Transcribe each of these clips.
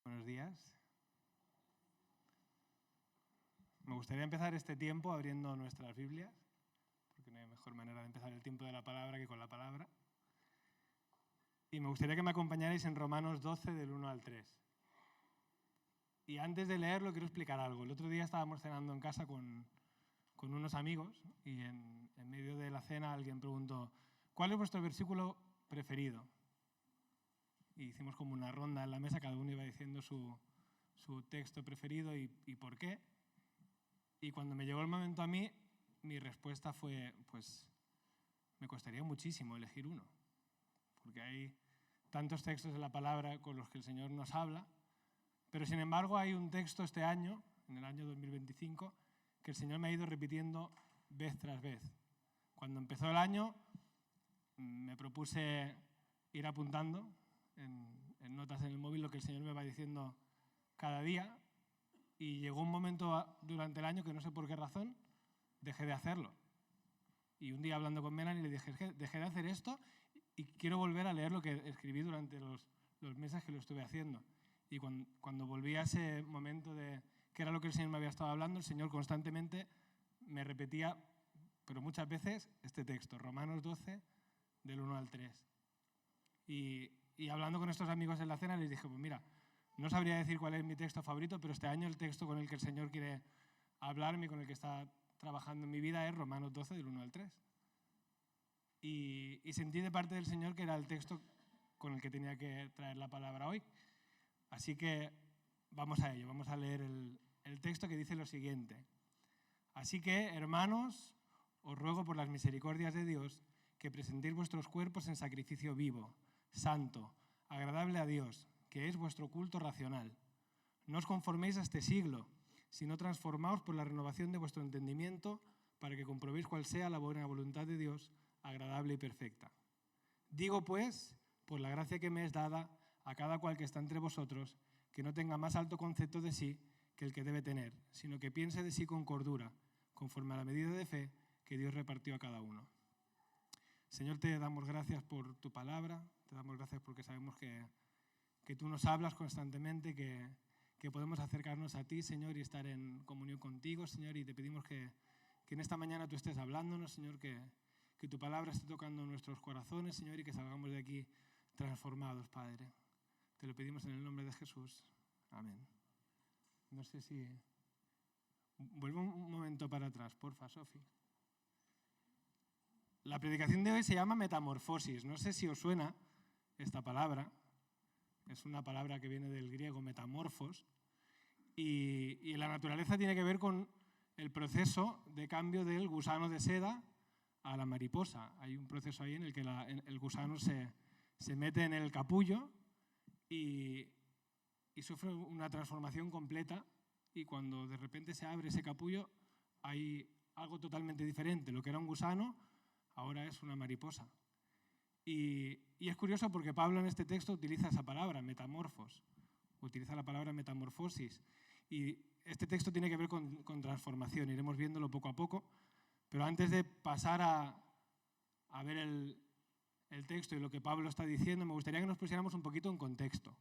Buenos días. Me gustaría empezar este tiempo abriendo nuestras Biblias, porque no hay mejor manera de empezar el tiempo de la palabra que con la palabra. Y me gustaría que me acompañarais en Romanos 12, del 1 al 3. Y antes de leerlo quiero explicar algo. El otro día estábamos cenando en casa con unos amigos y en medio de la cena alguien preguntó: ¿cuál es vuestro versículo preferido? Y hicimos como una ronda en la mesa, cada uno iba diciendo su texto preferido y por qué. Y cuando me llegó el momento a mí, mi respuesta fue: pues me costaría muchísimo elegir uno, porque hay tantos textos de la palabra con los que el Señor nos habla, pero sin embargo hay un texto este año, en el año 2025, que el Señor me ha ido repitiendo vez tras vez. Cuando empezó el año me propuse ir apuntando en notas en el móvil lo que el Señor me va diciendo cada día, y llegó un momento durante el año que no sé por qué razón dejé de hacerlo. Y un día hablando con Melanie le dije: dejé de hacer esto y quiero volver a leer lo que escribí durante los meses que lo estuve haciendo. Y cuando volví a ese momento de qué era lo que el Señor me había estado hablando, el Señor constantemente me repetía, pero muchas veces, este texto, Romanos 12, del 1 al 3. Y hablando con estos amigos en la cena les dije: pues mira, no sabría decir cuál es mi texto favorito, pero este año el texto con el que el Señor quiere hablarme y con el que está trabajando en mi vida es Romanos 12, del 1 al 3. Y sentí de parte del Señor que era el texto con el que tenía que traer la palabra hoy. Así que vamos a ello, vamos a leer el texto, que dice lo siguiente: así que, hermanos, os ruego por las misericordias de Dios que presentéis vuestros cuerpos en sacrificio vivo, santo, agradable a Dios, que es vuestro culto racional. No os conforméis a este siglo, sino transformaos por la renovación de vuestro entendimiento, para que comprobéis cuál sea la buena voluntad de Dios, agradable y perfecta. Digo, pues, por la gracia que me es dada, a cada cual que está entre vosotros, que no tenga más alto concepto de sí que el que debe tener, sino que piense de sí con cordura, conforme a la medida de fe que Dios repartió a cada uno. Señor, te damos gracias por tu palabra, te damos gracias porque sabemos que tú nos hablas constantemente, que podemos acercarnos a ti, Señor, y estar en comunión contigo, Señor, y te pedimos que en esta mañana tú estés hablándonos, Señor, que tu palabra esté tocando nuestros corazones, Señor, y que salgamos de aquí transformados, Padre. Te lo pedimos en el nombre de Jesús. Amén. No sé si... Vuelve un momento para atrás, porfa, Sofi. La predicación de hoy se llama metamorfosis. No sé si os suena esta palabra. Es una palabra que viene del griego metamorfos. Y la naturaleza tiene que ver con el proceso de cambio del gusano de seda a la mariposa. Hay un proceso ahí en el que el gusano se mete en el capullo y sufre una transformación completa, y cuando de repente se abre ese capullo hay algo totalmente diferente. Lo que era un gusano ahora es una mariposa. Y es curioso porque Pablo en este texto utiliza esa palabra, metamorfos, utiliza la palabra metamorfosis. Y este texto tiene que ver con transformación, iremos viéndolo poco a poco, pero antes de pasar a ver el texto y lo que Pablo está diciendo, me gustaría que nos pusiéramos un poquito en contexto.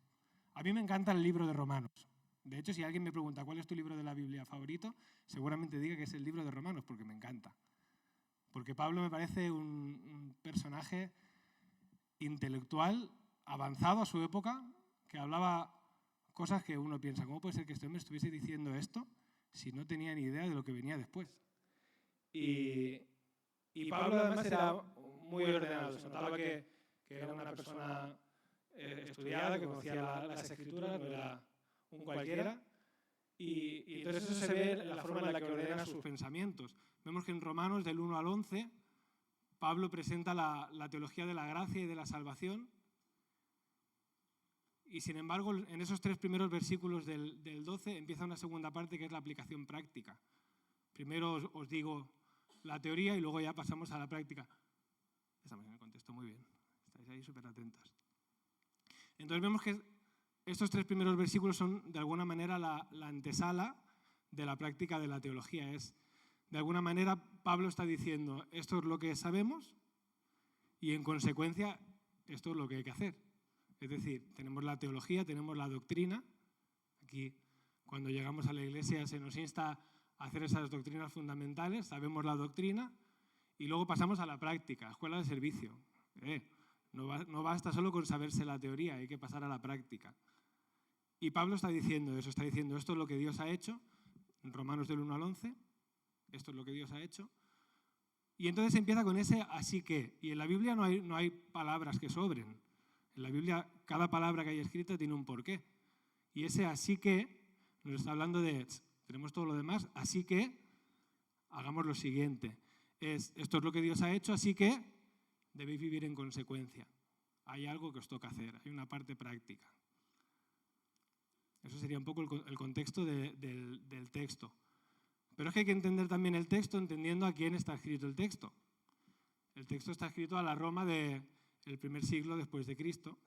A mí me encanta el libro de Romanos. De hecho, si alguien me pregunta cuál es tu libro de la Biblia favorito, seguramente diga que es el libro de Romanos, porque me encanta. Porque Pablo me parece un personaje intelectual, avanzado a su época, que hablaba cosas que uno piensa: ¿cómo puede ser que este hombre estuviese diciendo esto si no tenía ni idea de lo que venía después? Y Pablo además era muy ordenado, se notaba que era una persona estudiada, que conocía las escrituras, no era un cualquiera. Y entonces eso se ve en la forma en la que ordena sus pensamientos. Vemos que en Romanos, del 1 al 11, Pablo presenta la teología de la gracia y de la salvación. Y sin embargo, en esos 3 primeros versículos del 12 empieza una segunda parte, que es la aplicación práctica. Primero os digo la teoría y luego ya pasamos a la práctica. Estamos en el contexto, muy bien. Estáis ahí súper atentas. Entonces vemos que estos 3 primeros versículos son de alguna manera la antesala de la práctica de la teología. De alguna manera Pablo está diciendo: esto es lo que sabemos y en consecuencia esto es lo que hay que hacer. Es decir, tenemos la teología, tenemos la doctrina. Aquí, cuando llegamos a la iglesia, se nos insta a hacer esas doctrinas fundamentales, sabemos la doctrina, y luego pasamos a la práctica, escuela de servicio. No basta solo con saberse la teoría, hay que pasar a la práctica. Y Pablo está diciendo eso, está diciendo esto es lo que Dios ha hecho, en Romanos del 1 al 11, esto es lo que Dios ha hecho. Y entonces empieza con ese así que. Y en la Biblia no hay palabras que sobren. En la Biblia cada palabra que hay escrita tiene un porqué. Y ese así que nos está hablando de, tenemos todo lo demás, así que hagamos lo siguiente. Esto es lo que Dios ha hecho, así que debéis vivir en consecuencia. Hay algo que os toca hacer, hay una parte práctica. Eso sería un poco el contexto del texto. Pero es que hay que entender también el texto entendiendo a quién está escrito el texto. El texto está escrito a la Roma del primer siglo después de Cristo,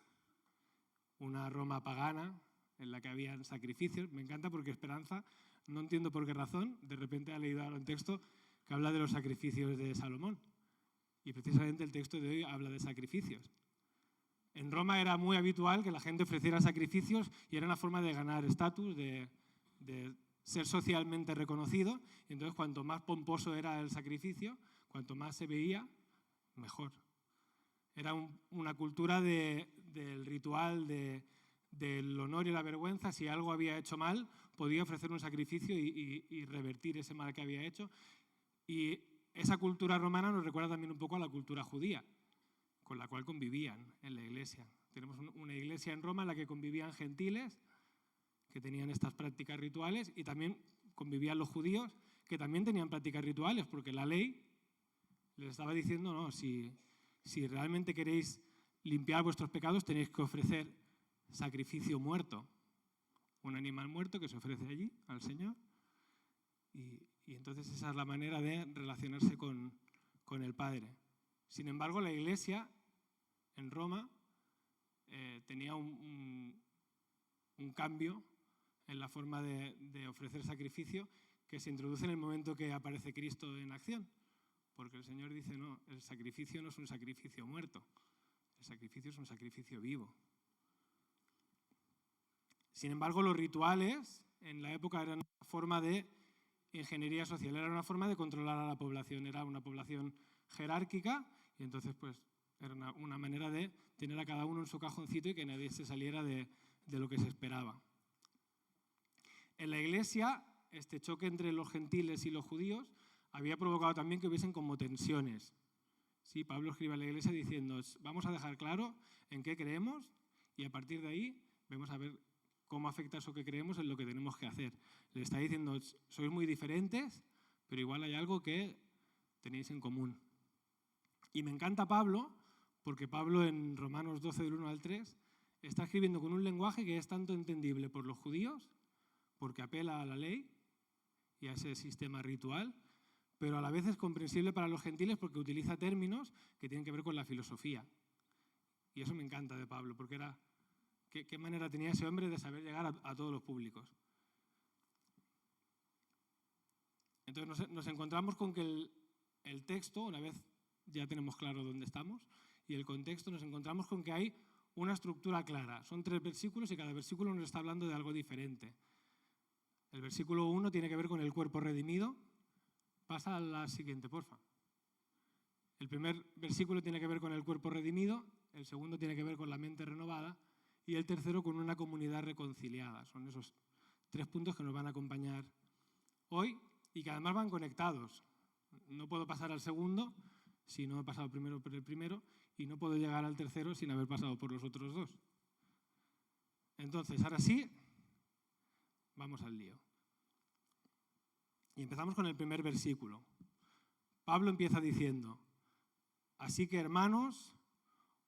una Roma pagana en la que habían sacrificios. Me encanta porque Esperanza, no entiendo por qué razón, de repente ha leído ahora un texto que habla de los sacrificios de Salomón. Y precisamente el texto de hoy habla de sacrificios. En Roma era muy habitual que la gente ofreciera sacrificios y era una forma de ganar estatus, de ser socialmente reconocido. Y entonces, cuanto más pomposo era el sacrificio, cuanto más se veía, mejor. Era una cultura del ritual, del honor y la vergüenza. Si algo había hecho mal, podía ofrecer un sacrificio y revertir ese mal que había hecho. Y esa cultura romana nos recuerda también un poco a la cultura judía, con la cual convivían en la iglesia. Tenemos una iglesia en Roma en la que convivían gentiles, que tenían estas prácticas rituales, y también convivían los judíos, que también tenían prácticas rituales, porque la ley les estaba diciendo, no, si realmente queréis limpiar vuestros pecados, tenéis que ofrecer sacrificio muerto, un animal muerto que se ofrece allí al Señor, y entonces esa es la manera de relacionarse con el Padre. Sin embargo, la iglesia en Roma tenía un cambio en la forma de ofrecer sacrificio que se introduce en el momento que aparece Cristo en acción. Porque el Señor dice, no, el sacrificio no es un sacrificio muerto, el sacrificio es un sacrificio vivo. Sin embargo, los rituales en la época eran una forma de ingeniería social, era una forma de controlar a la población, era una población jerárquica y entonces pues era una manera de tener a cada uno en su cajoncito y que nadie se saliera de lo que se esperaba. En la iglesia, este choque entre los gentiles y los judíos había provocado también que hubiesen como tensiones. Sí, Pablo escribe a la iglesia diciendo, vamos a dejar claro en qué creemos y a partir de ahí vamos a ver cómo afecta eso que creemos en lo que tenemos que hacer. Le está diciendo, sois muy diferentes, pero igual hay algo que tenéis en común. Y me encanta Pablo, porque Pablo en Romanos 12, del 1 al 3, está escribiendo con un lenguaje que es tanto entendible por los judíos, porque apela a la ley y a ese sistema ritual, pero a la vez es comprensible para los gentiles porque utiliza términos que tienen que ver con la filosofía. Y eso me encanta de Pablo, porque era qué manera tenía ese hombre de saber llegar a todos los públicos. Entonces nos encontramos con que el texto, una vez ya tenemos claro dónde estamos, y el contexto, nos encontramos con que hay una estructura clara. Son 3 versículos y cada versículo nos está hablando de algo diferente. El versículo 1 tiene que ver con el cuerpo redimido. Pasa a la siguiente, porfa. El primer versículo tiene que ver con el cuerpo redimido, el segundo tiene que ver con la mente renovada y el tercero con una comunidad reconciliada. Son esos 3 puntos que nos van a acompañar hoy y que además van conectados. No puedo pasar al segundo si no he pasado primero por el primero y no puedo llegar al tercero sin haber pasado por los otros 2. Entonces, ahora sí, vamos al lío. Y empezamos con el primer versículo. Pablo empieza diciendo, así que hermanos,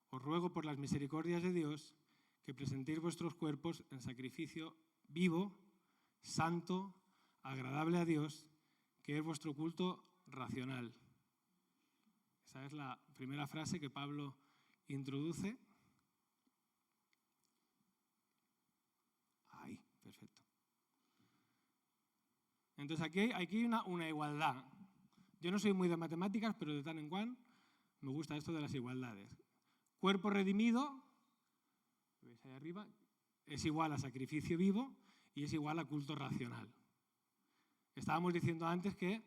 os ruego por las misericordias de Dios que presentéis vuestros cuerpos en sacrificio vivo, santo, agradable a Dios, que es vuestro culto racional. Esa es la primera frase que Pablo introduce. Ahí, perfecto. Entonces aquí hay una igualdad. Yo no soy muy de matemáticas, pero de tan en cuan me gusta esto de las igualdades. Cuerpo redimido, que veis ahí arriba, es igual a sacrificio vivo y es igual a culto racional. Estábamos diciendo antes que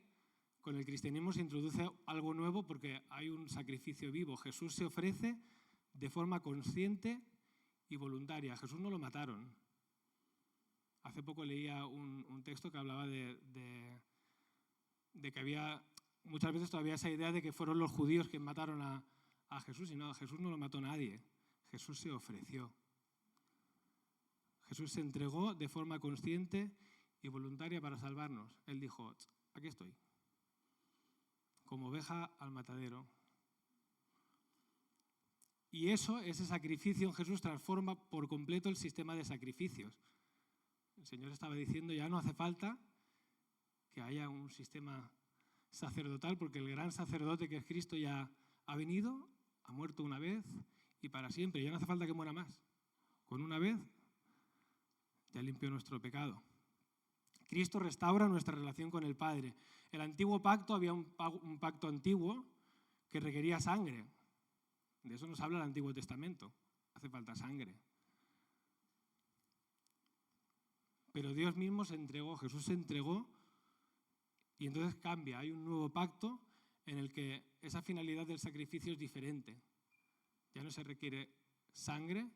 con el cristianismo se introduce algo nuevo porque hay un sacrificio vivo. Jesús se ofrece de forma consciente y voluntaria. A Jesús no lo mataron. Hace poco leía un texto que hablaba de que había muchas veces todavía esa idea de que fueron los judíos quienes mataron a Jesús, y no, a Jesús no lo mató nadie. Jesús se ofreció. Jesús se entregó de forma consciente y voluntaria para salvarnos. Él dijo, aquí estoy, como oveja al matadero. Y ese sacrificio en Jesús transforma por completo el sistema de sacrificios. El Señor estaba diciendo, ya no hace falta que haya un sistema sacerdotal, porque el gran sacerdote que es Cristo ya ha venido, ha muerto una vez y para siempre. Ya no hace falta que muera más. Con una vez ya limpió nuestro pecado. Cristo restaura nuestra relación con el Padre. El antiguo pacto, había un pacto antiguo que requería sangre. De eso nos habla el Antiguo Testamento. Hace falta sangre. Pero Dios mismo se entregó, Jesús se entregó, y entonces cambia. Hay un nuevo pacto en el que esa finalidad del sacrificio es diferente. Ya no se requiere sangre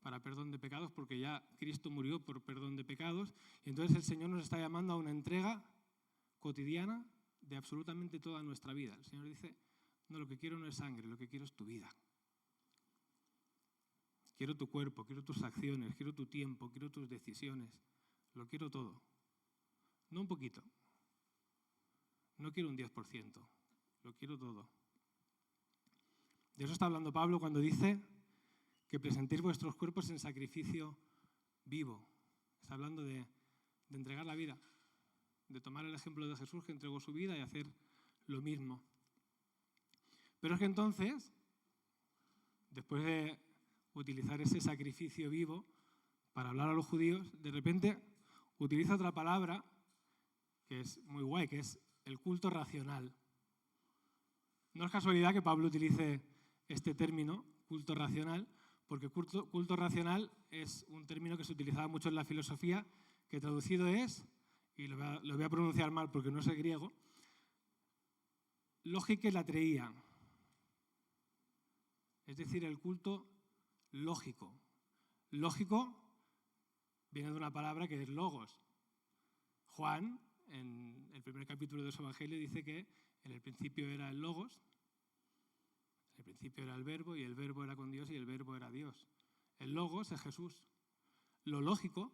para perdón de pecados, porque ya Cristo murió por perdón de pecados, y entonces el Señor nos está llamando a una entrega cotidiana de absolutamente toda nuestra vida. El Señor dice, no, lo que quiero no es sangre, lo que quiero es tu vida. Quiero tu cuerpo, quiero tus acciones, quiero tu tiempo, quiero tus decisiones. Lo quiero todo. No un poquito. No quiero un 10%. Lo quiero todo. De eso está hablando Pablo cuando dice que presentéis vuestros cuerpos en sacrificio vivo. Está hablando de entregar la vida, de tomar el ejemplo de Jesús que entregó su vida y hacer lo mismo. Pero es que entonces, después de utilizar ese sacrificio vivo para hablar a los judíos, de repente utiliza otra palabra que es muy guay, que es el culto racional. No es casualidad que Pablo utilice este término, culto racional, porque culto racional es un término que se utilizaba mucho en la filosofía, que traducido es, y lo voy a pronunciar mal porque no sé griego, lógica y latreía. Es decir, el culto lógico. Lógico viene de una palabra que es logos. Juan, en el primer capítulo de su Evangelio, dice que en el principio era el logos, en el principio era el verbo, y el verbo era con Dios, y el verbo era Dios. El logos es Jesús. Lo lógico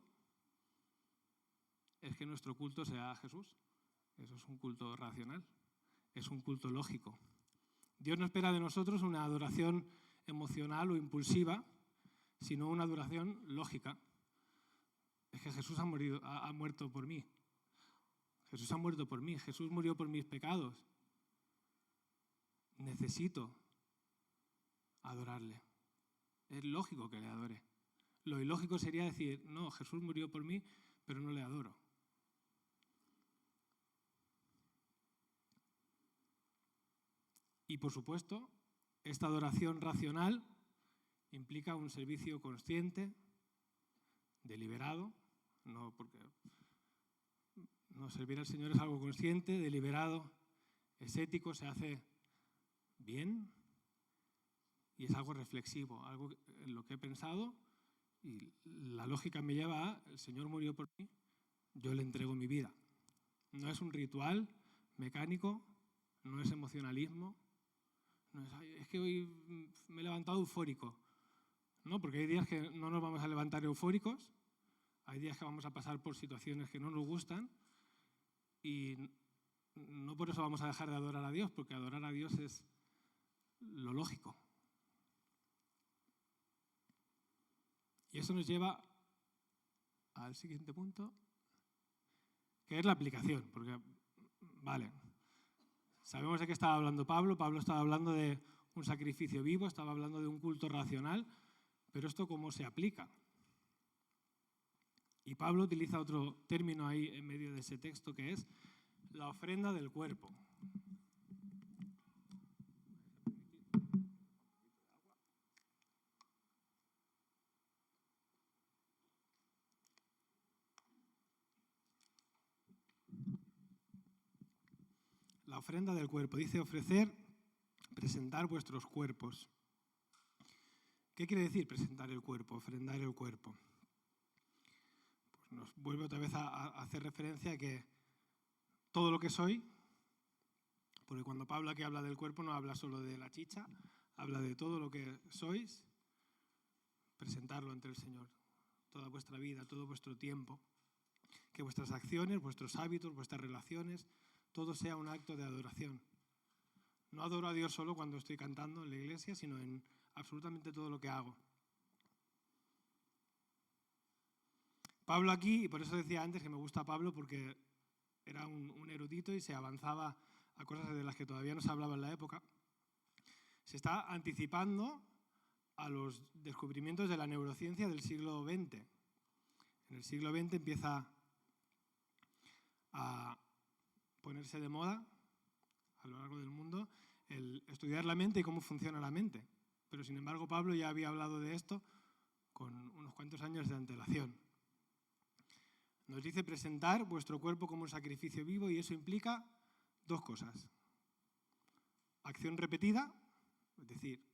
es que nuestro culto sea a Jesús. Eso es un culto racional, es un culto lógico. Dios no espera de nosotros una adoración emocional o impulsiva, sino una adoración lógica. Es que Jesús ha muerto por mí. Jesús ha muerto por mí. Jesús murió por mis pecados. Necesito adorarle. Es lógico que le adore. Lo ilógico sería decir, no, Jesús murió por mí, pero no le adoro. Y por supuesto, esta adoración racional implica un servicio consciente, deliberado, no servir al Señor es algo consciente, deliberado, es ético, se hace bien y es algo reflexivo, algo en lo que he pensado y la lógica me lleva a, el Señor murió por mí, yo le entrego mi vida. No es un ritual mecánico, no es emocionalismo, no es que hoy me he levantado eufórico. No, porque hay días que no nos vamos a levantar eufóricos, hay días que vamos a pasar por situaciones que no nos gustan y no por eso vamos a dejar de adorar a Dios, porque adorar a Dios es lo lógico. Y eso nos lleva al siguiente punto, que es la aplicación, porque, vale, sabemos de qué estaba hablando Pablo. Pablo estaba hablando de un sacrificio vivo, estaba hablando de un culto racional, pero ¿esto cómo se aplica? Y Pablo utiliza otro término ahí en medio de ese texto que es la ofrenda del cuerpo. La ofrenda del cuerpo. Dice ofrecer, presentar vuestros cuerpos. ¿Qué quiere decir presentar el cuerpo, ofrendar el cuerpo? Pues nos vuelve otra vez a hacer referencia a que todo lo que soy, porque cuando Pablo aquí habla del cuerpo no habla solo de la chicha, habla de todo lo que sois, presentarlo ante el Señor. Toda vuestra vida, todo vuestro tiempo. Que vuestras acciones, vuestros hábitos, vuestras relaciones, todo sea un acto de adoración. No adoro a Dios solo cuando estoy cantando en la iglesia, sino en absolutamente todo lo que hago. Pablo aquí, y por eso decía antes que me gusta Pablo, porque era un erudito y se avanzaba a cosas de las que todavía no se hablaba en la época, se está anticipando a los descubrimientos de la neurociencia del siglo XX. En el siglo XX empieza a ponerse de moda a lo largo del mundo el estudiar la mente y cómo funciona la mente. Pero sin embargo Pablo ya había hablado de esto con unos cuantos años de antelación. Nos dice presentar vuestro cuerpo como un sacrificio vivo y eso implica dos cosas. Acción repetida, es decir,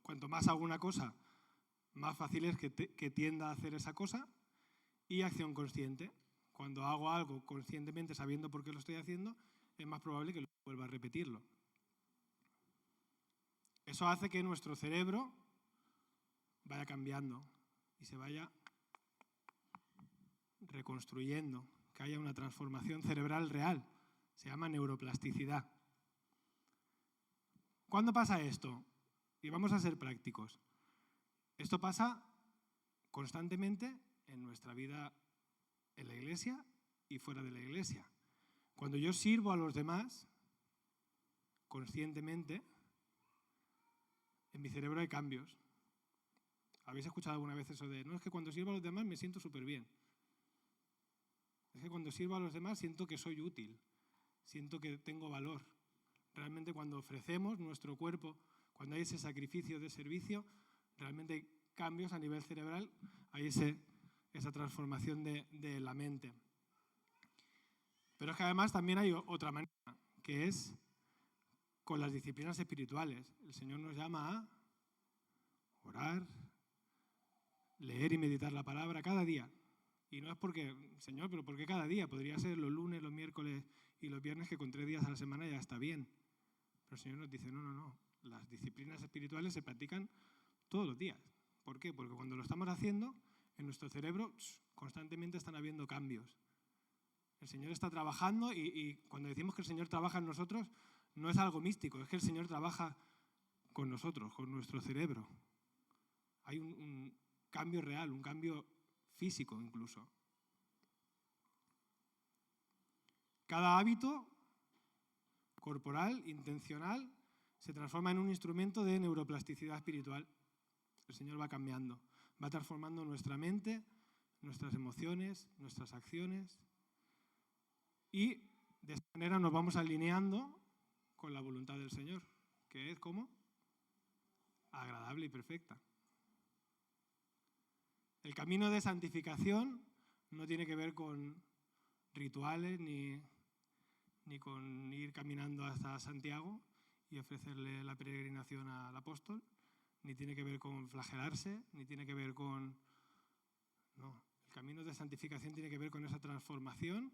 cuanto más hago una cosa, más fácil es que tienda a hacer esa cosa, y acción consciente. Cuando hago algo conscientemente sabiendo por qué lo estoy haciendo, es más probable que vuelva a repetirlo. Eso hace que nuestro cerebro vaya cambiando y se vaya reconstruyendo, que haya una transformación cerebral real. Se llama neuroplasticidad. ¿Cuándo pasa esto? Y vamos a ser prácticos. Esto pasa constantemente en nuestra vida en la iglesia y fuera de la iglesia. Cuando yo sirvo a los demás, conscientemente, en mi cerebro hay cambios. ¿Habéis escuchado alguna vez eso de, no, es que cuando sirvo a los demás me siento súper bien? Es que cuando sirvo a los demás siento que soy útil, siento que tengo valor. Realmente cuando ofrecemos nuestro cuerpo, cuando hay ese sacrificio de servicio, realmente hay cambios a nivel cerebral, hay esa transformación de la mente. Pero es que además también hay otra manera, que es con las disciplinas espirituales. El Señor nos llama a orar, leer y meditar la palabra cada día. Y no es porque, Señor, pero ¿por qué cada día? Podría ser los lunes, los miércoles y los viernes, que con 3 días a la semana ya está bien. Pero el Señor nos dice, no. Las disciplinas espirituales se practican todos los días. ¿Por qué? Porque cuando lo estamos haciendo, en nuestro cerebro constantemente están habiendo cambios. El Señor está trabajando y cuando decimos que el Señor trabaja en nosotros, no es algo místico, es que el Señor trabaja con nosotros, con nuestro cerebro. Hay un cambio real, un cambio físico incluso. Cada hábito corporal, intencional, se transforma en un instrumento de neuroplasticidad espiritual. El Señor va cambiando, va transformando nuestra mente, nuestras emociones, nuestras acciones. Y de esta manera nos vamos alineando con la voluntad del Señor, que es como agradable y perfecta. El camino de santificación no tiene que ver con rituales ni con ir caminando hasta Santiago y ofrecerle la peregrinación al apóstol, ni tiene que ver con flagelarse, ni tiene que ver con... No, el camino de santificación tiene que ver con esa transformación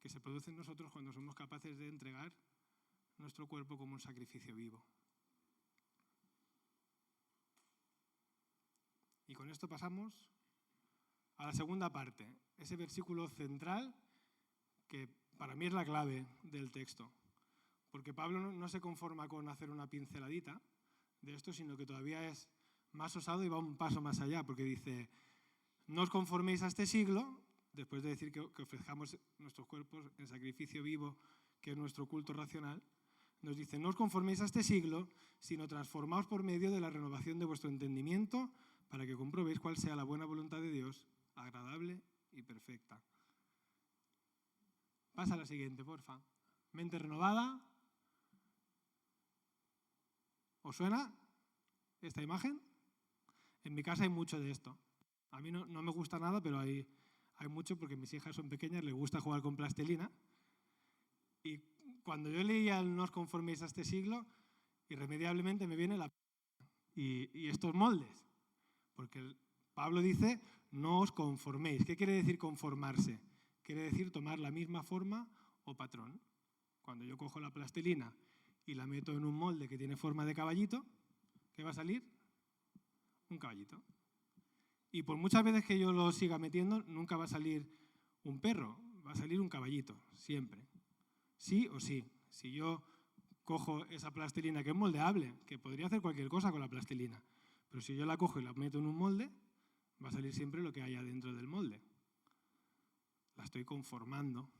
que se produce en nosotros cuando somos capaces de entregar nuestro cuerpo como un sacrificio vivo. Y con esto pasamos a la segunda parte, ese versículo central que para mí es la clave del texto. Porque Pablo no se conforma con hacer una pinceladita de esto, sino que todavía es más osado y va un paso más allá, porque dice, no os conforméis a este siglo, después de decir que ofrezcamos nuestros cuerpos en sacrificio vivo, que es nuestro culto racional, nos dice, no os conforméis a este siglo, sino transformaos por medio de la renovación de vuestro entendimiento, para que comprobéis cuál sea la buena voluntad de Dios, agradable y perfecta. Pasa a la siguiente, porfa. Mente renovada. ¿Os suena esta imagen? En mi casa hay mucho de esto. A mí no me gusta nada, pero hay mucho porque mis hijas son pequeñas, les gusta jugar con plastilina. Y cuando yo leía el no os conforméis a este siglo, irremediablemente me viene y estos moldes. Porque Pablo dice, no os conforméis. ¿Qué quiere decir conformarse? Quiere decir tomar la misma forma o patrón. Cuando yo cojo la plastilina y la meto en un molde que tiene forma de caballito, ¿qué va a salir? Un caballito. Y por muchas veces que yo lo siga metiendo, nunca va a salir un perro, va a salir un caballito, siempre. Sí o sí. Si yo cojo esa plastilina que es moldeable, que podría hacer cualquier cosa con la plastilina, pero si yo la cojo y la meto en un molde, va a salir siempre lo que haya dentro del molde. La estoy conformando.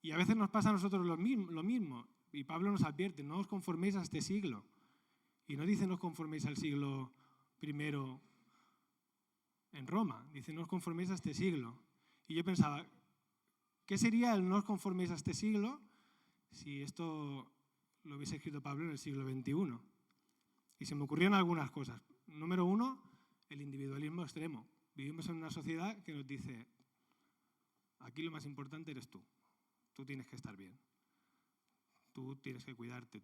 Y a veces nos pasa a nosotros lo mismo. Y Pablo nos advierte, no os conforméis a este siglo. Y no dice no os conforméis al siglo I en Roma, dice no os conforméis a este siglo. Y yo pensaba, ¿qué sería el no os conforméis a este siglo si esto lo hubiese escrito Pablo en el siglo XXI? Y se me ocurrieron algunas cosas. Número 1, el individualismo extremo. Vivimos en una sociedad que nos dice, aquí lo más importante eres tú. Tú tienes que estar bien. Tú tienes que cuidarte.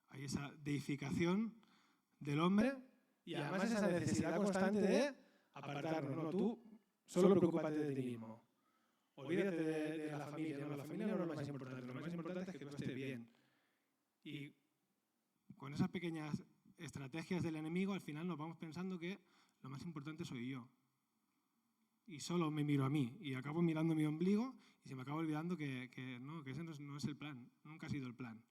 Hay esa deificación del hombre y además esa necesidad constante de apartarnos. No, tú solo preocúpate de ti mismo. Olvídate de la familia. No, la familia no es lo más importante. Lo más importante es que tú estés bien. Y con esas pequeñas estrategias del enemigo, al final nos vamos pensando que lo más importante soy yo. Y solo me miro a mí. Y acabo mirando mi ombligo y se me acaba olvidando que ese no es el plan. Nunca ha sido el plan.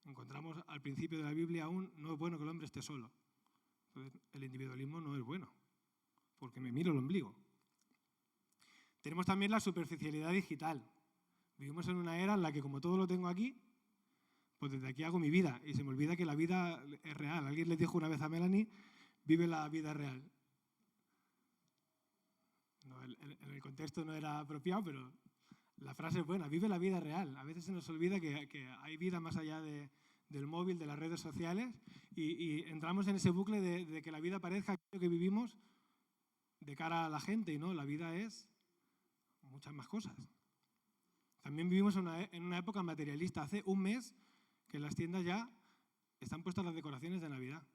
Encontramos al principio de la Biblia aún, no es bueno que el hombre esté solo. Entonces, el individualismo no es bueno, porque me miro el ombligo. Tenemos también la superficialidad digital. Vivimos en una era en la que como todo lo tengo aquí, pues desde aquí hago mi vida y se me olvida que la vida es real. Alguien le dijo una vez a Melanie, vive la vida real. No, en el contexto no era apropiado, pero la frase es buena, vive la vida real. A veces se nos olvida que hay vida más allá del móvil, de las redes sociales y entramos en ese bucle de que la vida parezca aquello que vivimos de cara a la gente y no, la vida es muchas más cosas. También vivimos en una época materialista. Hace un mes que en las tiendas ya están puestas las decoraciones de Navidad.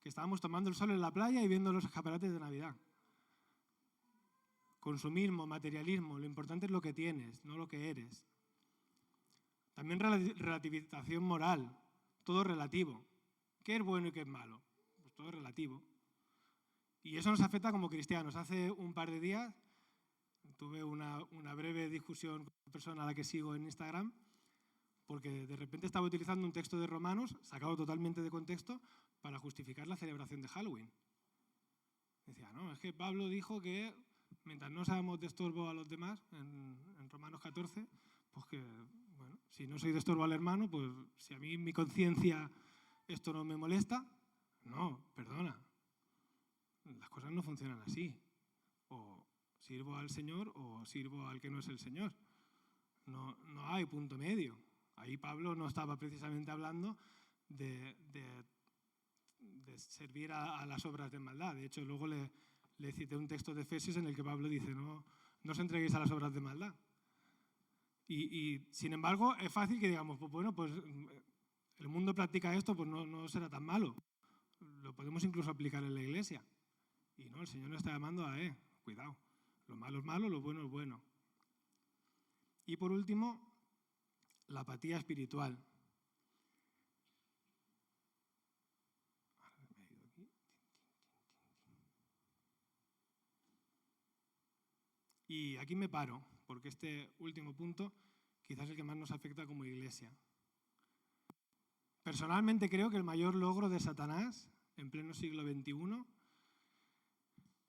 Que estábamos tomando el sol en la playa y viendo los escaparates de Navidad. Consumismo, materialismo, lo importante es lo que tienes, no lo que eres. También relativización moral, todo relativo. ¿Qué es bueno y qué es malo? Pues todo relativo. Y eso nos afecta como cristianos. Hace un par de días tuve una breve discusión con una persona a la que sigo en Instagram, porque de repente estaba utilizando un texto de Romanos, sacado totalmente de contexto, para justificar la celebración de Halloween. Decía, no, es que Pablo dijo que mientras no seamos de estorbo a los demás, en Romanos 14, pues que, bueno, si no soy de estorbo al hermano, pues si a mí mi conciencia esto no me molesta, no, perdona. Las cosas no funcionan así. O sirvo al Señor o sirvo al que no es el Señor. No hay punto medio. Ahí Pablo no estaba precisamente hablando de servir a las obras de maldad. De hecho, luego le cité un texto de Efesios en el que Pablo dice, no os entreguéis a las obras de maldad. Y sin embargo, es fácil que digamos, pues bueno, pues el mundo practica esto, pues no será tan malo. Lo podemos incluso aplicar en la iglesia. Y no, el Señor nos está llamando a, cuidado, lo malo es malo, lo bueno es bueno. Y por último, la apatía espiritual. Y aquí me paro, porque este último punto quizás es el que más nos afecta como iglesia. Personalmente creo que el mayor logro de Satanás en pleno siglo XXI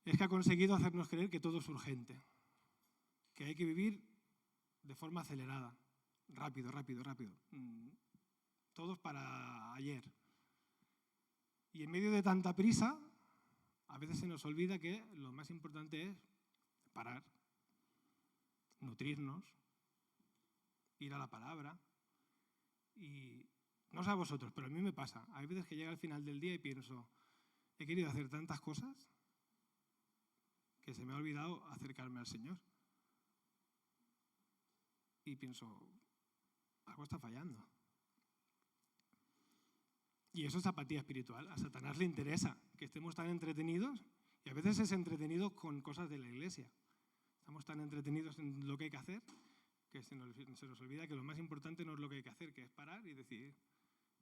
es que ha conseguido hacernos creer que todo es urgente, que hay que vivir de forma acelerada, rápido. Todos para ayer. Y en medio de tanta prisa, a veces se nos olvida que lo más importante es parar, nutrirnos, ir a la palabra. Y no sé a vosotros, pero a mí me pasa. Hay veces que llega al final del día y pienso, he querido hacer tantas cosas que se me ha olvidado acercarme al Señor. Y pienso, algo está fallando. Y eso es apatía espiritual. A Satanás le interesa que estemos tan entretenidos, y a veces es entretenido con cosas de la iglesia. Estamos tan entretenidos en lo que hay que hacer que se nos olvida que lo más importante no es lo que hay que hacer, que es parar y decir,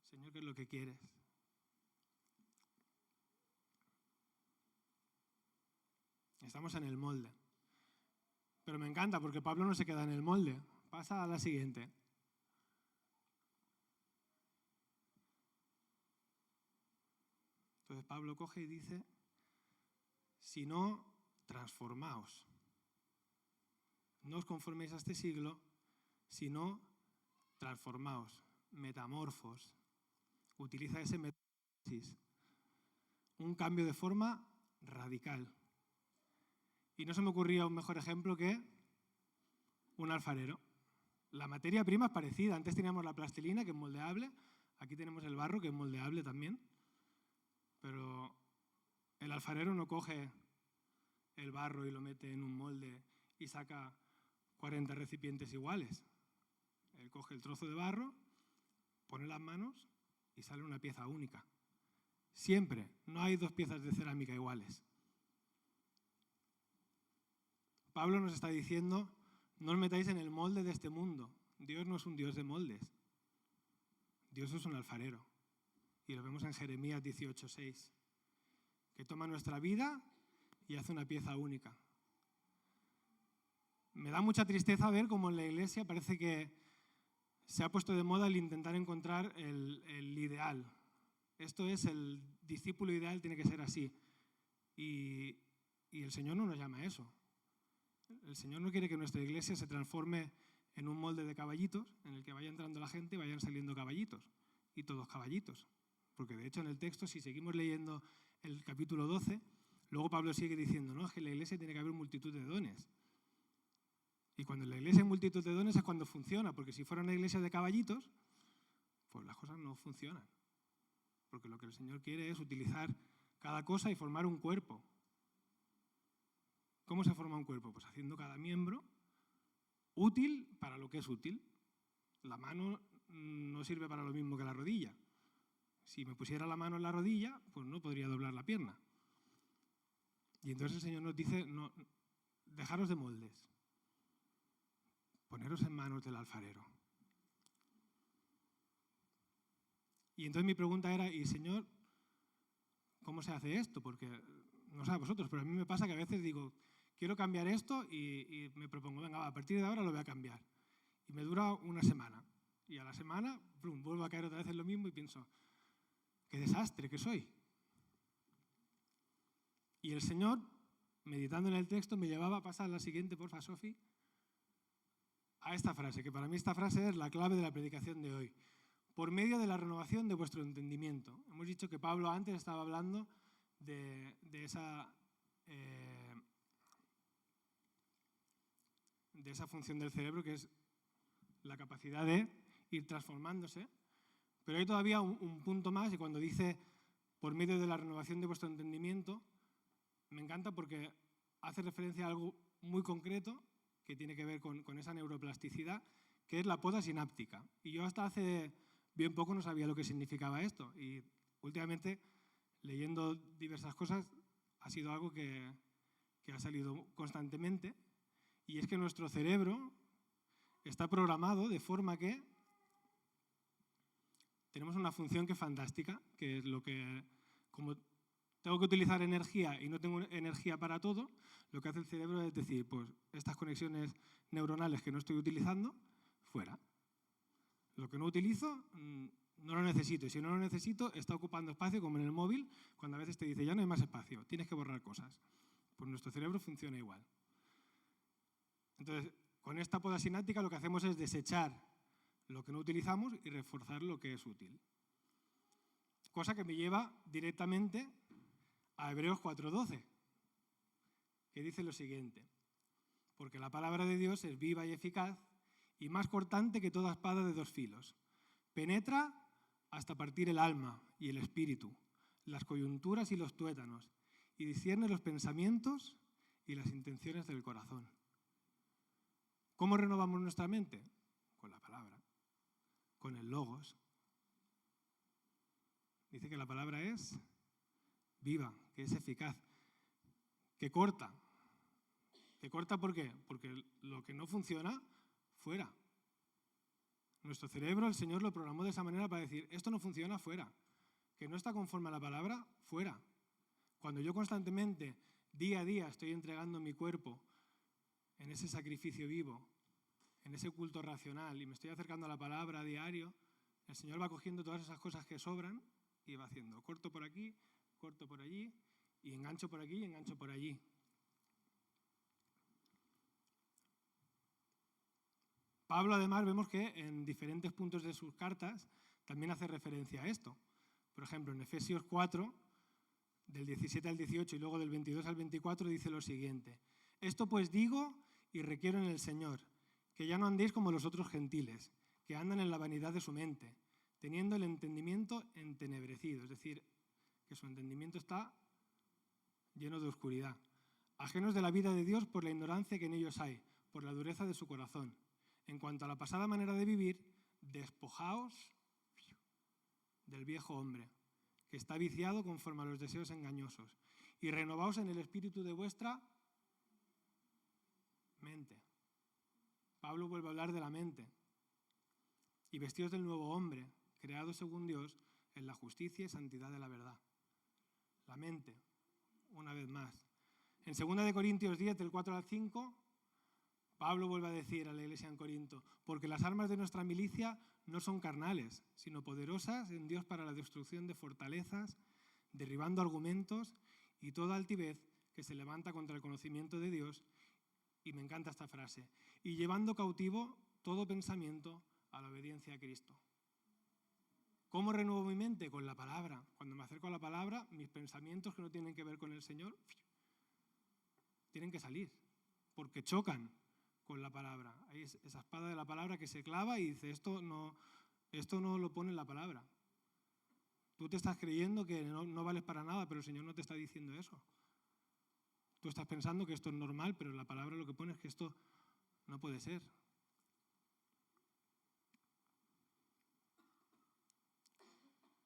Señor, ¿qué es lo que quieres? Estamos en el molde. Pero me encanta porque Pablo no se queda en el molde. Pasa a la siguiente. Entonces Pablo coge y dice, si no, transformaos. No os conforméis a este siglo, sino transformaos, metamorfos. Utiliza ese metamorfosis, un cambio de forma radical. Y no se me ocurría un mejor ejemplo que un alfarero. La materia prima es parecida. Antes teníamos la plastilina, que es moldeable. Aquí tenemos el barro, que es moldeable también. Pero el alfarero no coge el barro y lo mete en un molde y saca 40 recipientes iguales. Él coge el trozo de barro, pone las manos y sale una pieza única. Siempre. No hay dos piezas de cerámica iguales. Pablo nos está diciendo, no os metáis en el molde de este mundo. Dios no es un Dios de moldes. Dios es un alfarero. Y lo vemos en Jeremías 18:6, que toma nuestra vida y hace una pieza única. Me da mucha tristeza ver cómo en la iglesia parece que se ha puesto de moda el intentar encontrar el ideal. Esto es, el discípulo ideal tiene que ser así. Y el Señor no nos llama a eso. El Señor no quiere que nuestra iglesia se transforme en un molde de caballitos en el que vaya entrando la gente y vayan saliendo caballitos. Y todos caballitos. Porque de hecho en el texto, si seguimos leyendo el capítulo 12, luego Pablo sigue diciendo, no, es que en la iglesia tiene que haber multitud de dones. Y cuando en la iglesia hay multitud de dones es cuando funciona, porque si fuera una iglesia de caballitos, pues las cosas no funcionan. Porque lo que el Señor quiere es utilizar cada cosa y formar un cuerpo. ¿Cómo se forma un cuerpo? Pues haciendo cada miembro útil para lo que es útil. La mano no sirve para lo mismo que la rodilla. Si me pusiera la mano en la rodilla, pues no podría doblar la pierna. Y entonces el Señor nos dice, no, dejaros de moldes. Poneros en manos del alfarero. Y entonces mi pregunta era, y Señor, ¿cómo se hace esto? Porque no sé a vosotros, pero a mí me pasa que a veces digo, quiero cambiar esto y me propongo, venga, va, a partir de ahora lo voy a cambiar. Y me dura una semana. Y a la semana, plum, vuelvo a caer otra vez en lo mismo y pienso, qué desastre que soy. Y el Señor, meditando en el texto, me llevaba a pasar la siguiente, porfa, Sofi, a esta frase, que para mí esta frase es la clave de la predicación de hoy. Por medio de la renovación de vuestro entendimiento. Hemos dicho que Pablo antes estaba hablando de esa función del cerebro, que es la capacidad de ir transformándose. Pero hay todavía un punto más, y cuando dice por medio de la renovación de vuestro entendimiento, me encanta porque hace referencia a algo muy concreto que tiene que ver con esa neuroplasticidad, que es la poda sináptica. Y yo hasta hace bien poco no sabía lo que significaba esto. Y últimamente, leyendo diversas cosas, ha sido algo que ha salido constantemente. Y es que nuestro cerebro está programado de forma que tenemos una función que es fantástica, que es lo que, como tengo que utilizar energía y no tengo energía para todo, lo que hace el cerebro es decir, pues estas conexiones neuronales que no estoy utilizando, fuera. Lo que no utilizo, no lo necesito. Y si no lo necesito, está ocupando espacio, como en el móvil, cuando a veces te dice, ya no hay más espacio, tienes que borrar cosas. Pues nuestro cerebro funciona igual. Entonces, con esta poda sináptica lo que hacemos es desechar lo que no utilizamos y reforzar lo que es útil. Cosa que me lleva directamente a Hebreos 4:12, que dice lo siguiente: porque la palabra de Dios es viva y eficaz y más cortante que toda espada de 2 filos. Penetra hasta partir el alma y el espíritu, las coyunturas y los tuétanos, y discierne los pensamientos y las intenciones del corazón. ¿Cómo renovamos nuestra mente? Con la palabra. con el logos. Dice que la palabra es viva, que es eficaz, que corta. ¿Que corta por qué? Porque lo que no funciona, fuera. Nuestro cerebro, el Señor lo programó de esa manera para decir, esto no funciona, fuera. Que no está conforme a la palabra, fuera. Cuando yo constantemente, día a día, estoy entregando mi cuerpo en ese sacrificio vivo, en ese culto racional, y me estoy acercando a la palabra a diario, el Señor va cogiendo todas esas cosas que sobran y va haciendo corto por aquí, corto por allí, y engancho por aquí y engancho por allí. Pablo, además, vemos que en diferentes puntos de sus cartas también hace referencia a esto. Por ejemplo, en Efesios 4, del 17 al 18 y luego del 22 al 24, dice lo siguiente. Esto pues digo y requiero en el Señor, que ya no andéis como los otros gentiles, que andan en la vanidad de su mente, teniendo el entendimiento entenebrecido, es decir, que su entendimiento está lleno de oscuridad, ajenos de la vida de Dios por la ignorancia que en ellos hay, por la dureza de su corazón. En cuanto a la pasada manera de vivir, despojaos del viejo hombre, que está viciado conforme a los deseos engañosos, y renovaos en el espíritu de vuestra mente. Pablo vuelve a hablar de la mente. Y vestidos del nuevo hombre, creado según Dios, en la justicia y santidad de la verdad. La mente, una vez más. En 2 Corintios 10, del 4 al 5, Pablo vuelve a decir a la iglesia en Corinto, porque las armas de nuestra milicia no son carnales, sino poderosas en Dios para la destrucción de fortalezas, derribando argumentos y toda altivez que se levanta contra el conocimiento de Dios, y me encanta esta frase, y llevando cautivo todo pensamiento a la obediencia a Cristo. ¿Cómo renuevo mi mente? Con la palabra. Cuando me acerco a la palabra, mis pensamientos que no tienen que ver con el Señor, tienen que salir, porque chocan con la palabra. Hay esa espada de la palabra que se clava y dice, esto no lo pone en la palabra. Tú te estás creyendo que no vales para nada, pero el Señor no te está diciendo eso. Tú estás pensando que esto es normal, pero en la palabra lo que pone es que esto no puede ser.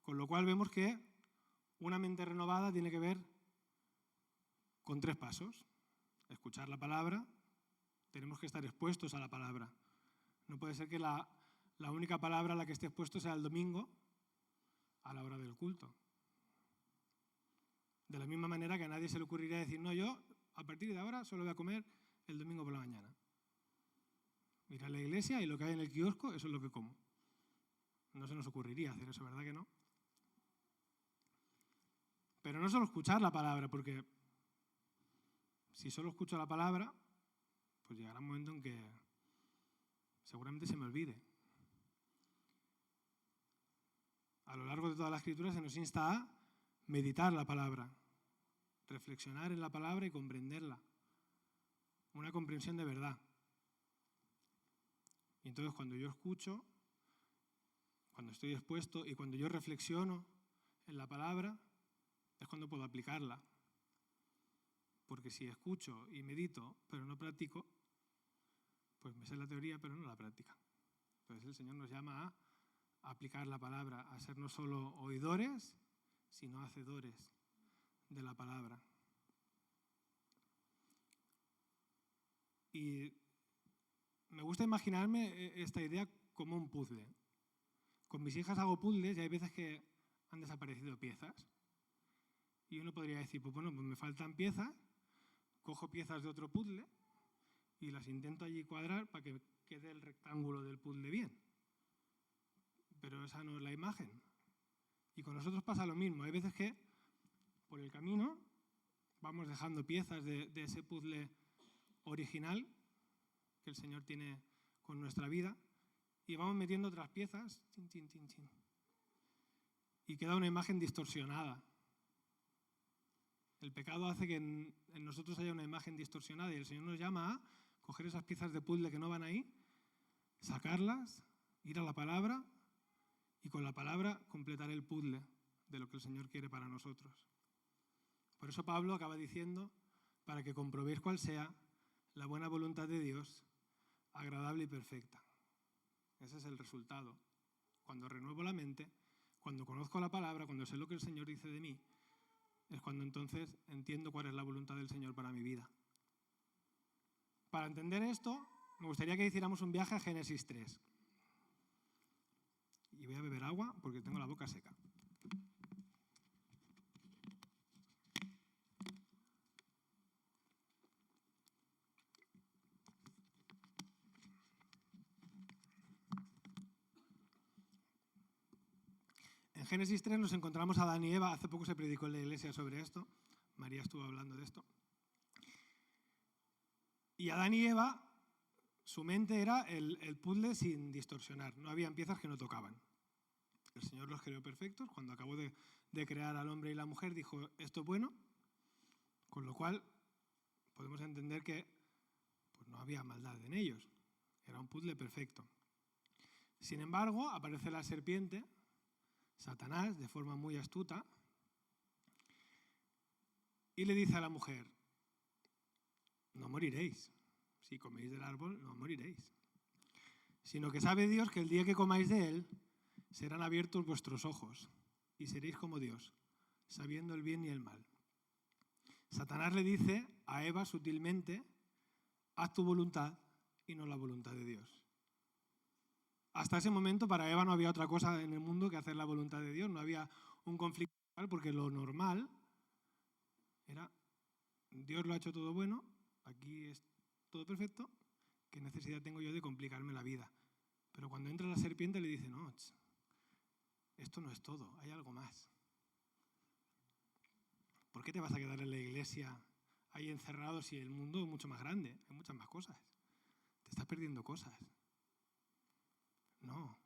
Con lo cual vemos que una mente renovada tiene que ver con 3 pasos. Escuchar la palabra, tenemos que estar expuestos a la palabra. No puede ser que la única palabra a la que esté expuesto sea el domingo a la hora del culto. De la misma manera que a nadie se le ocurriría decir, no, yo a partir de ahora solo voy a comer el domingo por la mañana. Ir a la iglesia y lo que hay en el kiosco, eso es lo que como. No se nos ocurriría hacer eso, ¿verdad que no? Pero no solo escuchar la palabra, porque si solo escucho la palabra, pues llegará un momento en que seguramente se me olvide. A lo largo de toda la Escritura se nos insta a meditar la palabra, reflexionar en la palabra y comprenderla. Una comprensión de verdad. Y entonces cuando yo escucho, cuando estoy expuesto y cuando yo reflexiono en la palabra, es cuando puedo aplicarla. Porque si escucho y medito, pero no practico, pues me sé la teoría, pero no la práctica. Entonces el Señor nos llama a aplicar la palabra, a ser no solo oidores, sino hacedores de la palabra. Y me gusta imaginarme esta idea como un puzzle. Con mis hijas hago puzzles y hay veces que han desaparecido piezas. Y uno podría decir, pues bueno, pues me faltan piezas, cojo piezas de otro puzzle y las intento allí cuadrar para que quede el rectángulo del puzzle bien. Pero esa no es la imagen. Y con nosotros pasa lo mismo. Hay veces que por el camino vamos dejando piezas de ese puzzle original que el Señor tiene con nuestra vida y vamos metiendo otras piezas chin, chin, chin, chin. Y queda una imagen distorsionada. El pecado hace que en nosotros haya una imagen distorsionada y el Señor nos llama a coger esas piezas de puzzle que no van ahí, sacarlas, ir a la palabra y con la palabra completar el puzzle de lo que el Señor quiere para nosotros. Por eso Pablo acaba diciendo, para que comprobéis cuál sea la buena voluntad de Dios, agradable y perfecta. Ese es el resultado. cuando renuevo la mente, cuando conozco la palabra, cuando sé lo que el Señor dice de mí, es cuando entonces entiendo cuál es la voluntad del Señor para mi vida. Para entender esto, me gustaría que hiciéramos un viaje a Génesis 3. Y voy a beber agua porque tengo la boca seca. En Génesis 3 nos encontramos a Adán y Eva. Hace poco se predicó en la iglesia sobre esto. María estuvo hablando de esto. Y Adán y Eva, su mente era el puzzle sin distorsionar. No había piezas que no tocaban. El Señor los creó perfectos. Cuando acabó de crear al hombre y la mujer, dijo, esto es bueno. Con lo cual, podemos entender que pues, no había maldad en ellos. Era un puzzle perfecto. Sin embargo, aparece la serpiente, Satanás, de forma muy astuta, y le dice a la mujer, no moriréis. Si coméis del árbol, no moriréis. Sino que sabe Dios que el día que comáis de él, serán abiertos vuestros ojos y seréis como Dios, sabiendo el bien y el mal. Satanás le dice a Eva sutilmente, haz tu voluntad y no la voluntad de Dios. Hasta ese momento para Eva no había otra cosa en el mundo que hacer la voluntad de Dios, no había un conflicto porque lo normal era, Dios lo ha hecho todo bueno, aquí es todo perfecto, ¿qué necesidad tengo yo de complicarme la vida? Pero cuando entra la serpiente le dice, no, esto no es todo, hay algo más. ¿Por qué te vas a quedar en la iglesia ahí encerrado si el mundo es mucho más grande? Hay muchas más cosas. Te estás perdiendo cosas. No.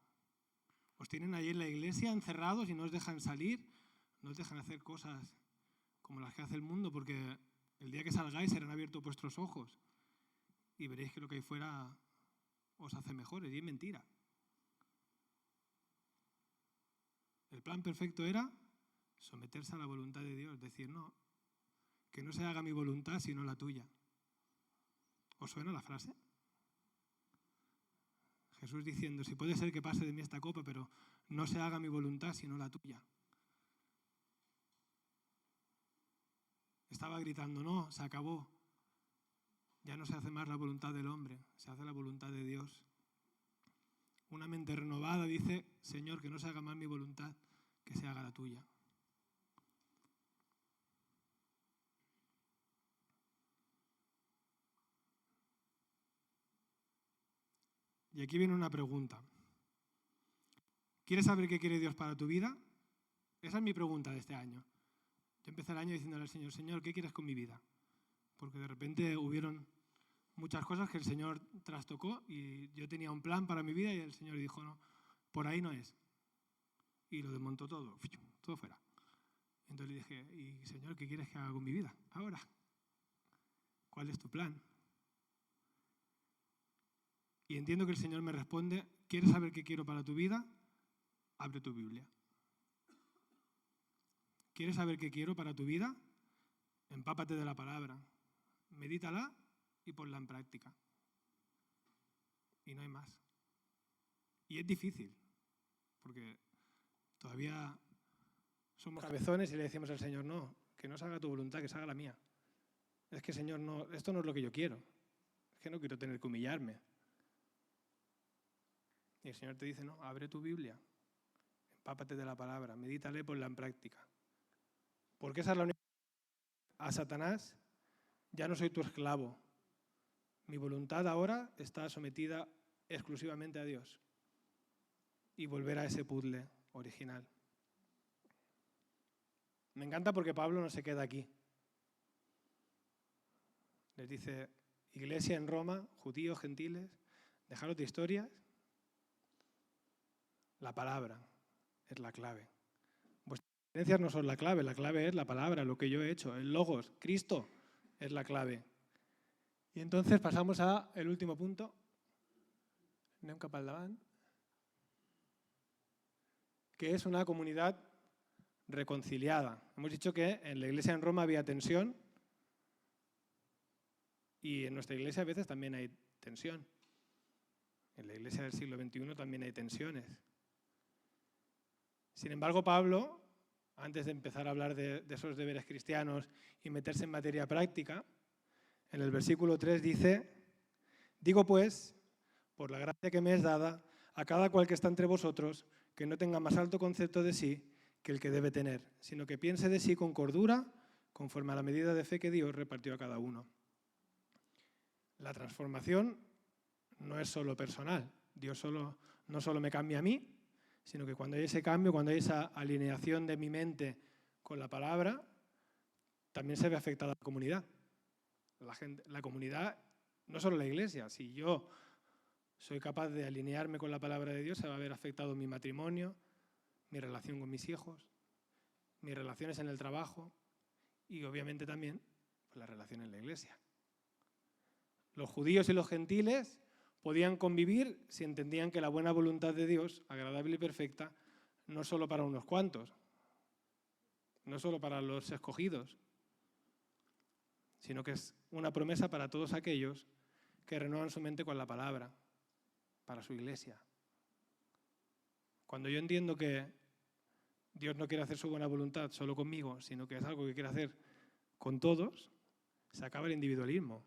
Os tienen ahí en la iglesia encerrados y no os dejan salir, no os dejan hacer cosas como las que hace el mundo, porque el día que salgáis serán abiertos vuestros ojos y veréis que lo que hay fuera os hace mejores, y es mentira. El plan perfecto era someterse a la voluntad de Dios, decir, no, que no se haga mi voluntad sino la tuya. ¿Os suena la frase? Jesús diciendo, si puede ser que pase de mí esta copa, pero no se haga mi voluntad sino la tuya. Estaba gritando, no, se acabó. Ya no se hace más la voluntad del hombre, se hace la voluntad de Dios. Una mente renovada dice, Señor, que no se haga más mi voluntad, que se haga la tuya. Y aquí viene una pregunta. ¿Quieres saber qué quiere Dios para tu vida? Esa es mi pregunta de este año. Yo empecé el año diciéndole al Señor, Señor, ¿qué quieres con mi vida? Porque de repente hubieron muchas cosas que el Señor trastocó y yo tenía un plan para mi vida y el Señor dijo, no, por ahí no es. Y lo desmontó todo, todo fuera. Entonces le dije, y Señor, ¿qué quieres que haga con mi vida ahora? ¿Cuál es tu plan? Y entiendo que el Señor me responde, ¿quieres saber qué quiero para tu vida? Abre tu Biblia. ¿Quieres saber qué quiero para tu vida? Empápate de la palabra. Medítala y ponla en práctica. Y no hay más. Y es difícil, porque todavía somos cabezones y le decimos al Señor, no, que no se haga tu voluntad, que se haga la mía. Es que, Señor, no, esto no es lo que yo quiero. Es que no quiero tener que humillarme. Y el Señor te dice, no, abre tu Biblia, empápate de la palabra, medítale, ponla en práctica. Porque esa es la única... A Satanás, ya no soy tu esclavo. Mi voluntad ahora está sometida exclusivamente a Dios. Y volver a ese puzzle original. Me encanta porque Pablo no se queda aquí. Les dice, iglesia en Roma, judíos, gentiles, dejaros de historias. La palabra es la clave. Vuestras creencias no son la clave es la palabra, lo que yo he hecho, el logos, Cristo es la clave. Y entonces pasamos al último punto. Anem cap al davant. Que es una comunidad reconciliada. Hemos dicho que en la iglesia en Roma había tensión y en nuestra iglesia a veces también hay tensión. En la iglesia del siglo XXI también hay tensiones. Sin embargo, Pablo, antes de empezar a hablar de esos deberes cristianos y meterse en materia práctica, en el versículo 3 dice: digo pues, por la gracia que me es dada, a cada cual que está entre vosotros, que no tenga más alto concepto de sí que el que debe tener, sino que piense de sí con cordura, conforme a la medida de fe que Dios repartió a cada uno. La transformación no es solo personal. Dios no solo me cambia a mí, sino que cuando hay ese cambio, cuando hay esa alineación de mi mente con la palabra, también se ve afectada la comunidad. La comunidad, no solo la iglesia. Si yo soy capaz de alinearme con la palabra de Dios, se va a ver afectado mi matrimonio, mi relación con mis hijos, mis relaciones en el trabajo y obviamente también pues, la relación en la iglesia. Los judíos y los gentiles podían convivir si entendían que la buena voluntad de Dios, agradable y perfecta, no solo para unos cuantos, no solo para los escogidos, sino que es una promesa para todos aquellos que renuevan su mente con la palabra, para su iglesia. Cuando yo entiendo que Dios no quiere hacer su buena voluntad solo conmigo, sino que es algo que quiere hacer con todos, se acaba el individualismo.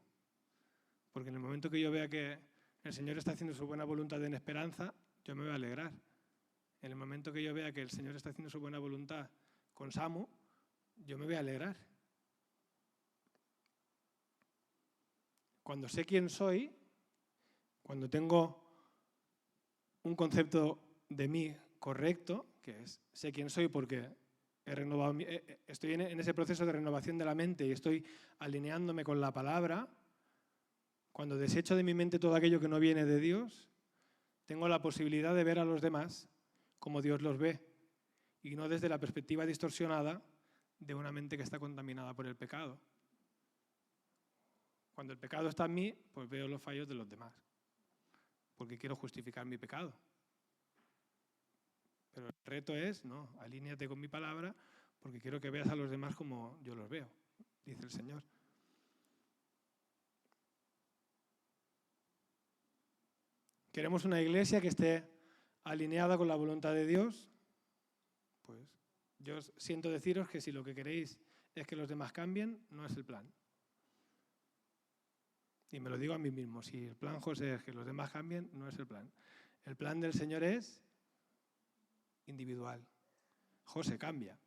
Porque en el momento que yo vea que el Señor está haciendo su buena voluntad en esperanza, yo me voy a alegrar. En el momento que yo vea que el Señor está haciendo su buena voluntad con Samu, yo me voy a alegrar. Cuando sé quién soy, cuando tengo un concepto de mí correcto, que es sé quién soy porque estoy en ese proceso de renovación de la mente y estoy alineándome con la palabra, cuando desecho de mi mente todo aquello que no viene de Dios, tengo la posibilidad de ver a los demás como Dios los ve y no desde la perspectiva distorsionada de una mente que está contaminada por el pecado. Cuando el pecado está en mí, pues veo los fallos de los demás, porque quiero justificar mi pecado. Pero el reto es, no, alíñate con mi palabra, porque quiero que veas a los demás como yo los veo, dice el Señor. ¿Queremos una iglesia que esté alineada con la voluntad de Dios? Pues yo siento deciros que si lo que queréis es que los demás cambien, no es el plan. Y me lo digo a mí mismo, si el plan, José, es que los demás cambien, no es el plan. El plan del Señor es individual. José, cambia.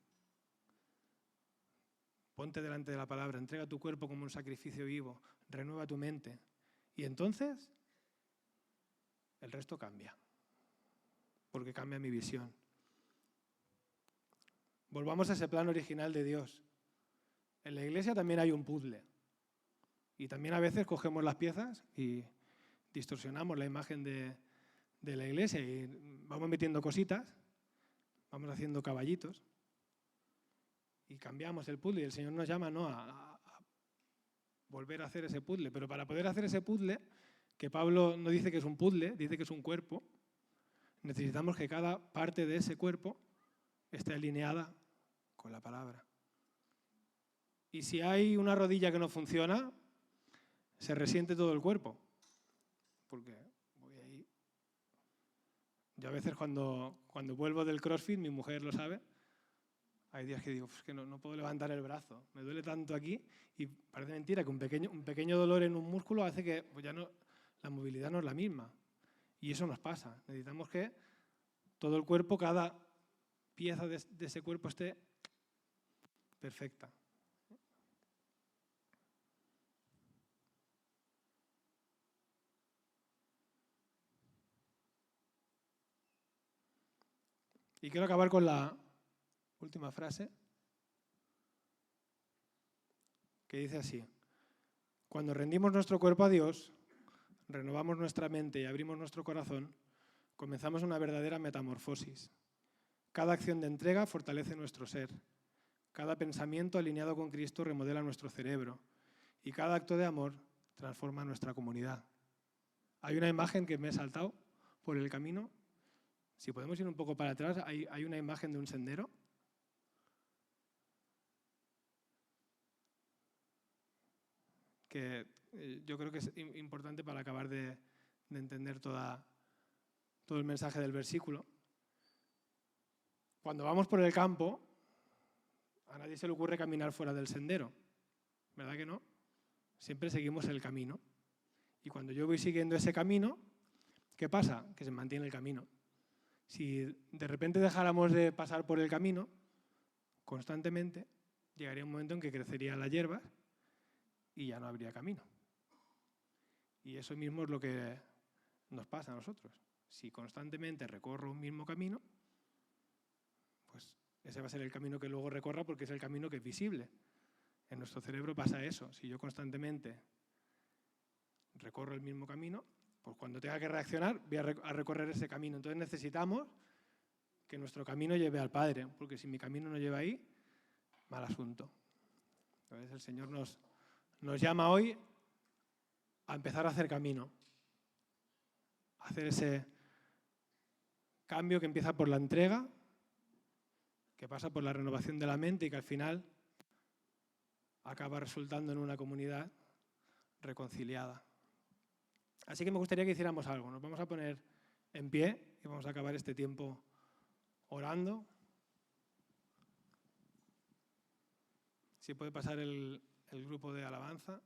Ponte delante de la palabra, entrega tu cuerpo como un sacrificio vivo, renueva tu mente. Y entonces, el resto cambia, porque cambia mi visión. Volvamos a ese plan original de Dios. En la iglesia también hay un puzzle. Y también a veces cogemos las piezas y distorsionamos la imagen de la iglesia y vamos metiendo cositas, vamos haciendo caballitos y cambiamos el puzzle. Y el Señor nos llama no a volver a hacer ese puzzle, pero para poder hacer ese puzzle, que Pablo no dice que es un puzzle, dice que es un cuerpo, necesitamos que cada parte de ese cuerpo esté alineada con la palabra. Y si hay una rodilla que no funciona, se resiente todo el cuerpo. Porque voy ahí. Yo a veces cuando vuelvo del CrossFit, mi mujer lo sabe, hay días que digo, es que no puedo levantar el brazo, me duele tanto aquí y parece mentira que un pequeño dolor en un músculo hace que pues ya no, la movilidad no es la misma. Y eso nos pasa. Necesitamos que todo el cuerpo, cada pieza de ese cuerpo esté perfecta. Y quiero acabar con la última frase, que dice así: cuando rendimos nuestro cuerpo a Dios, renovamos nuestra mente y abrimos nuestro corazón, comenzamos una verdadera metamorfosis. Cada acción de entrega fortalece nuestro ser. Cada pensamiento alineado con Cristo remodela nuestro cerebro. Y cada acto de amor transforma nuestra comunidad. Hay una imagen que me he saltado por el camino. Si podemos ir un poco para atrás, hay una imagen de un sendero. Que yo creo que es importante para acabar de entender todo el mensaje del versículo. cuando vamos por el campo, a nadie se le ocurre caminar fuera del sendero, ¿verdad que no? Siempre seguimos el camino. Y cuando yo voy siguiendo ese camino, ¿qué pasa? Que se mantiene el camino. Si de repente dejáramos de pasar por el camino constantemente, llegaría un momento en que crecerían las hierbas y ya no habría camino. Y eso mismo es lo que nos pasa a nosotros. Si constantemente recorro un mismo camino, pues ese va a ser el camino que luego recorra porque es el camino que es visible. En nuestro cerebro pasa eso. Si yo constantemente recorro el mismo camino, pues cuando tenga que reaccionar voy a recorrer ese camino. Entonces necesitamos que nuestro camino lleve al Padre, porque si mi camino no lleva ahí, mal asunto. Entonces el Señor nos llama hoy a empezar a hacer camino, a hacer ese cambio que empieza por la entrega, que pasa por la renovación de la mente y que al final acaba resultando en una comunidad reconciliada. Así que me gustaría que hiciéramos algo. Nos vamos a poner en pie y vamos a acabar este tiempo orando. Si puede pasar el grupo de alabanza.